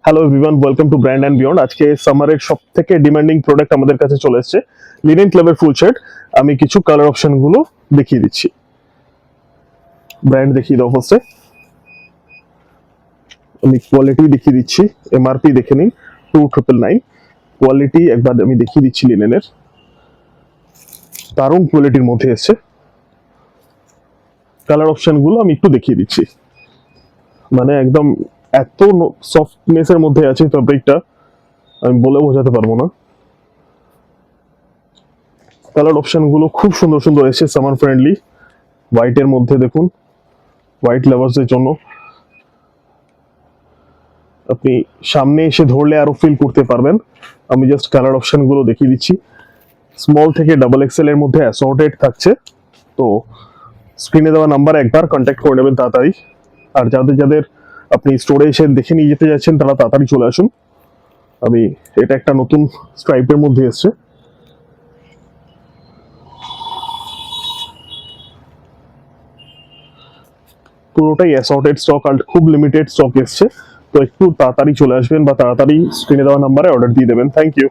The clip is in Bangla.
Hello everyone, welcome to brand and beyond. আজকে সামারের সব থেকে ডিমান্ডিং প্রোডাক্ট আমাদের কাছে চলে এসেছে, লিনেন ক্লাবের ফুল শার্ট। আমি কিছু কালার অপশনগুলো দেখিয়ে দিচ্ছি। ব্র্যান্ড দেখিয়ে দাও ফার্স্টে। আমি কোয়ালিটি দেখিয়ে দিচ্ছি, এমআরপি দেখে নিন 2999। কোয়ালিটি একবার আমি দেখিয়ে দিচ্ছি লিনেনের, দারুণ কোয়ালিটির মধ্যে এসছে। কালার অপশনগুলো আমি একটু দেখিয়ে দিচ্ছি, মানে একদম এত সফটনেসের মধ্যে আছে ফ্যাব্রিকটা, আমি বলে বোঝাতে পারবো না। কালার অপশনগুলো খুব সুন্দর সুন্দর এসেছে, সামার ফ্রেন্ডলি। হোয়াইটের মধ্যে দেখুন, হোয়াইট লাভার্সদের জন্য। আপনি সামনে এসে ধরলে আরো ফিল করতে পারবেন। আমি জাস্ট কালার অপশনগুলো দেখিয়ে দিচ্ছি। স্মল থেকে ডাবল এক্সেল এর মধ্যে অ্যাসর্টেড থাকছে। তো স্ক্রিনে দেওয়া নাম্বার একবার কন্ট্যাক্ট করে নেবেন তাড়াতাড়ি। আর যাদের যাদের আপনি স্টোরে এসে দেখে নিয়ে যেতে যাচ্ছেন তারা তাড়াতাড়ি চলে আসুন। আমি এটা একটা নতুন স্ট্রাইপের মধ্যে এসছে, পুরোটাই অ্যাসর্টেড স্টক আর খুব লিমিটেড স্টক এসছে। তো একটু তাড়াতাড়ি চলে আসবেন বা তাড়াতাড়ি স্ক্রিনে দেওয়া নাম্বারে অর্ডার দিয়ে দেবেন। Thank you.